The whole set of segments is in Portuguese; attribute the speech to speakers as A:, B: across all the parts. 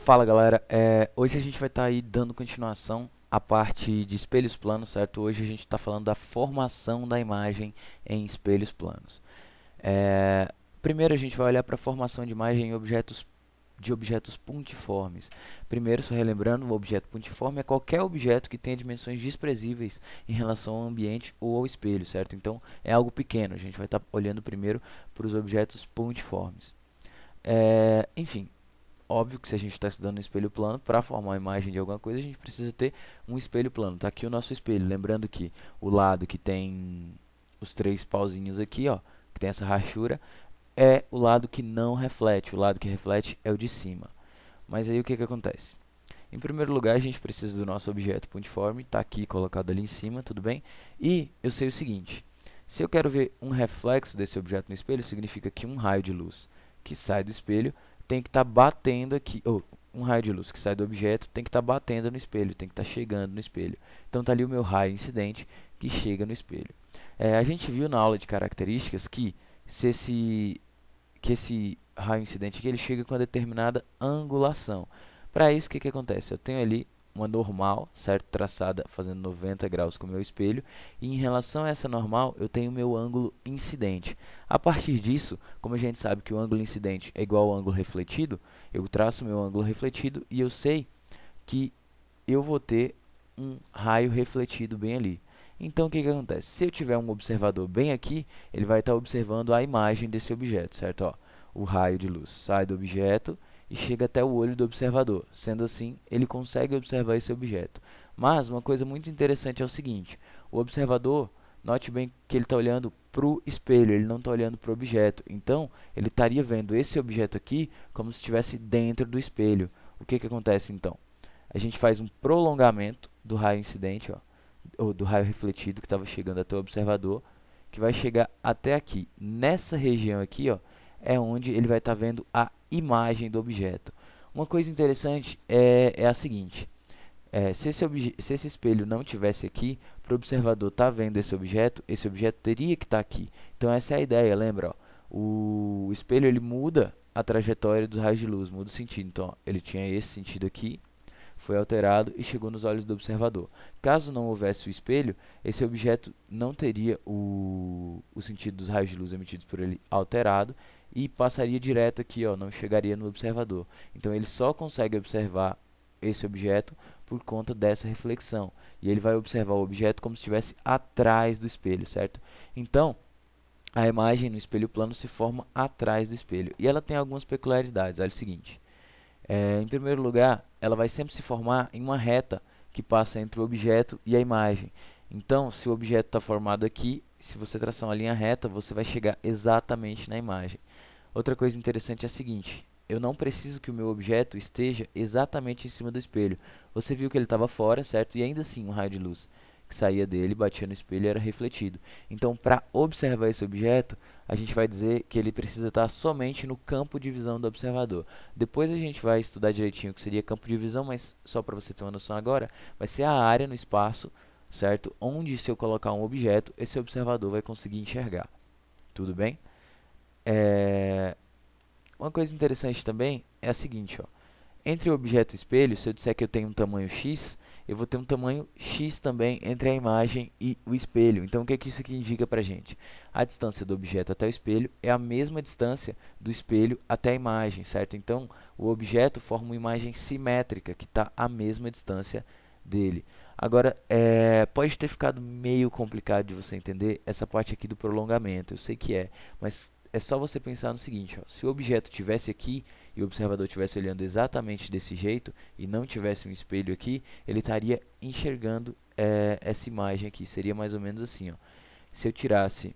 A: Fala galera, hoje a gente vai estar aí dando continuação à parte de espelhos planos, certo? Hoje a gente está falando da formação da imagem em espelhos planos. Primeiro a gente vai olhar para a formação de imagem em objetos puntiformes. Primeiro, só relembrando, um objeto puntiforme é qualquer objeto que tenha dimensões desprezíveis em relação ao ambiente ou ao espelho, certo? Então é algo pequeno, a gente vai estar olhando primeiro para os objetos puntiformes. Enfim, óbvio que se a gente está estudando um espelho plano, para formar uma imagem de alguma coisa, a gente precisa ter um espelho plano. Está aqui o nosso espelho. Lembrando que o lado que tem os três pauzinhos aqui, ó, que tem essa rachura, é o lado que não reflete. O lado que reflete é o de cima. Mas aí o que acontece? Em primeiro lugar, a gente precisa do nosso objeto puntiforme. Está aqui colocado ali em cima, tudo bem? E eu sei o seguinte. Se eu quero ver um reflexo desse objeto no espelho, significa que um raio de luz que sai do espelho tem que estar batendo aqui, ou um raio de luz que sai do objeto tem que estar batendo no espelho, tem que estar chegando no espelho. Então está ali o meu raio incidente que chega no espelho. A gente viu na aula de características que esse raio incidente aqui, ele chega com uma determinada angulação. Para isso, o que acontece? Eu tenho ali uma normal, certo? Traçada fazendo 90 graus com o meu espelho, e em relação a essa normal, eu tenho o meu ângulo incidente. A partir disso, como a gente sabe que o ângulo incidente é igual ao ângulo refletido, eu traço o meu ângulo refletido e eu sei que eu vou ter um raio refletido bem ali. Então, o que acontece? Se eu tiver um observador bem aqui, ele vai estar observando a imagem desse objeto, certo? Ó, o raio de luz sai do objeto e chega até o olho do observador. Sendo assim, ele consegue observar esse objeto. Mas uma coisa muito interessante é o seguinte: o observador, note bem que ele está olhando para o espelho, ele não está olhando para o objeto. Então, ele estaria vendo esse objeto aqui como se estivesse dentro do espelho. O que acontece então? A gente faz um prolongamento do raio incidente, ó, ou do raio refletido que estava chegando até o observador, que vai chegar até aqui. Nessa região aqui, ó, é onde ele vai estar vendo a imagem do objeto. Uma coisa interessante é a seguinte: se esse espelho não tivesse aqui, para o observador estar vendo esse objeto teria que estar aqui. Então essa é a ideia, lembra? Ó, o espelho ele muda a trajetória dos raios de luz, muda o sentido. Então ó, ele tinha esse sentido aqui, foi alterado e chegou nos olhos do observador. Caso não houvesse o espelho, esse objeto não teria o sentido dos raios de luz emitidos por ele alterado e passaria direto aqui, ó, não chegaria no observador. Então ele só consegue observar esse objeto por conta dessa reflexão. E ele vai observar o objeto como se estivesse atrás do espelho, certo? Então, a imagem no espelho plano se forma atrás do espelho. E ela tem algumas peculiaridades. Olha o seguinte. Em primeiro lugar, ela vai sempre se formar em uma reta que passa entre o objeto e a imagem. Então, se o objeto está formado aqui, se você traçar uma linha reta, você vai chegar exatamente na imagem. Outra coisa interessante é a seguinte: eu não preciso que o meu objeto esteja exatamente em cima do espelho. Você viu que ele estava fora, certo? E ainda assim, um raio de luz que saía dele, batia no espelho e era refletido. Então, para observar esse objeto, a gente vai dizer que ele precisa estar somente no campo de visão do observador. Depois a gente vai estudar direitinho o que seria campo de visão, mas só para você ter uma noção agora, vai ser a área no espaço, certo? Onde, se eu colocar um objeto, esse observador vai conseguir enxergar. Tudo bem? Uma coisa interessante também é a seguinte, ó. Entre o objeto e o espelho, se eu disser que eu tenho um tamanho x, eu vou ter um tamanho x também entre a imagem e o espelho. Então, o que isso aqui indica para a gente? A distância do objeto até o espelho é a mesma distância do espelho até a imagem, certo? Então, o objeto forma uma imagem simétrica, que está à mesma distância dele. Agora, pode ter ficado meio complicado de você entender essa parte aqui do prolongamento. Eu sei que mas é só você pensar no seguinte, ó, se o objeto estivesse aqui e o observador estivesse olhando exatamente desse jeito e não tivesse um espelho aqui, ele estaria enxergando essa imagem aqui. Seria mais ou menos assim, ó. Se eu tirasse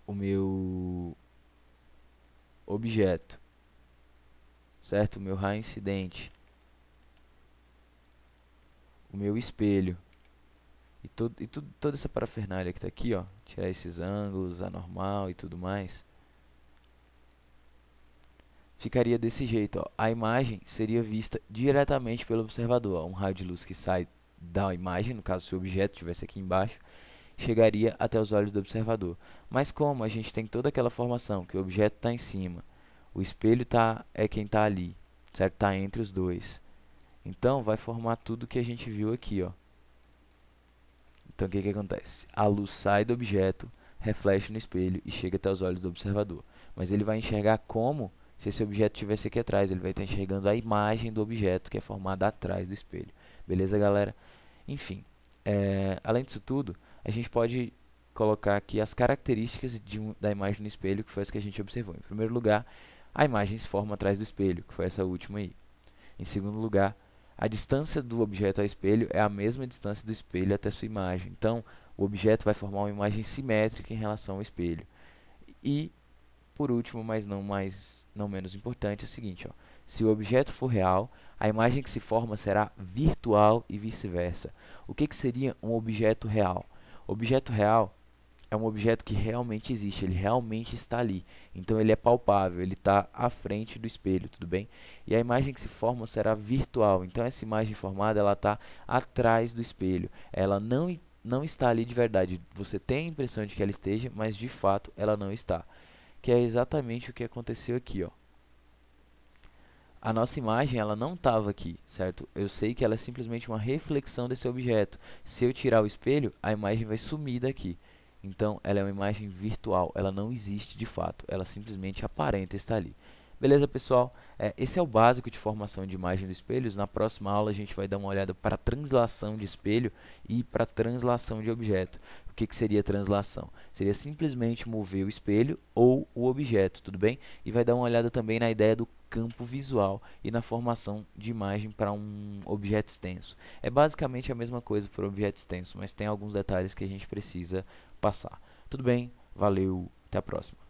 A: o meu objeto, certo? O meu raio incidente, o meu espelho e toda essa parafernália que está aqui, ó, tirar esses ângulos, a normal e tudo mais, ficaria desse jeito, ó. A imagem seria vista diretamente pelo observador, ó. Um raio de luz que sai da imagem, no caso se o objeto estivesse aqui embaixo, chegaria até os olhos do observador. Mas como a gente tem toda aquela formação que o objeto está em cima, o espelho é quem está ali, certo? Está entre os dois. Então, vai formar tudo que a gente viu aqui, ó. Então, o que acontece? A luz sai do objeto, reflete no espelho e chega até os olhos do observador. Mas ele vai enxergar como se esse objeto estivesse aqui atrás. Ele vai estar enxergando a imagem do objeto que é formada atrás do espelho. Beleza, galera? Enfim, além disso tudo, a gente pode colocar aqui as características da imagem no espelho, que foi as que a gente observou. Em primeiro lugar, a imagem se forma atrás do espelho, que foi essa última aí. Em segundo lugar, a distância do objeto ao espelho é a mesma distância do espelho até sua imagem. Então, o objeto vai formar uma imagem simétrica em relação ao espelho. E, por último, mas não menos importante, é o seguinte, ó. Se o objeto for real, a imagem que se forma será virtual e vice-versa. O que seria um objeto real? Objeto real é um objeto que realmente existe, ele realmente está ali. Então ele é palpável, ele está à frente do espelho, tudo bem? E a imagem que se forma será virtual. Então essa imagem formada, ela está atrás do espelho. Ela não está ali de verdade. Você tem a impressão de que ela esteja, mas de fato ela não está. Que é exatamente o que aconteceu aqui, ó. A nossa imagem, ela não estava aqui, certo? Eu sei que ela é simplesmente uma reflexão desse objeto. Se eu tirar o espelho, a imagem vai sumir daqui. Então, ela é uma imagem virtual, ela não existe de fato, ela simplesmente aparenta estar ali. Beleza, pessoal? Esse é o básico de formação de imagem dos espelhos. Na próxima aula, a gente vai dar uma olhada para a translação de espelho e para a translação de objeto. O que seria translação? Seria simplesmente mover o espelho ou o objeto, tudo bem? E vai dar uma olhada também na ideia do campo visual e na formação de imagem para um objeto extenso. É basicamente a mesma coisa para o objeto extenso, mas tem alguns detalhes que a gente precisa passar. Tudo bem? Valeu, até a próxima.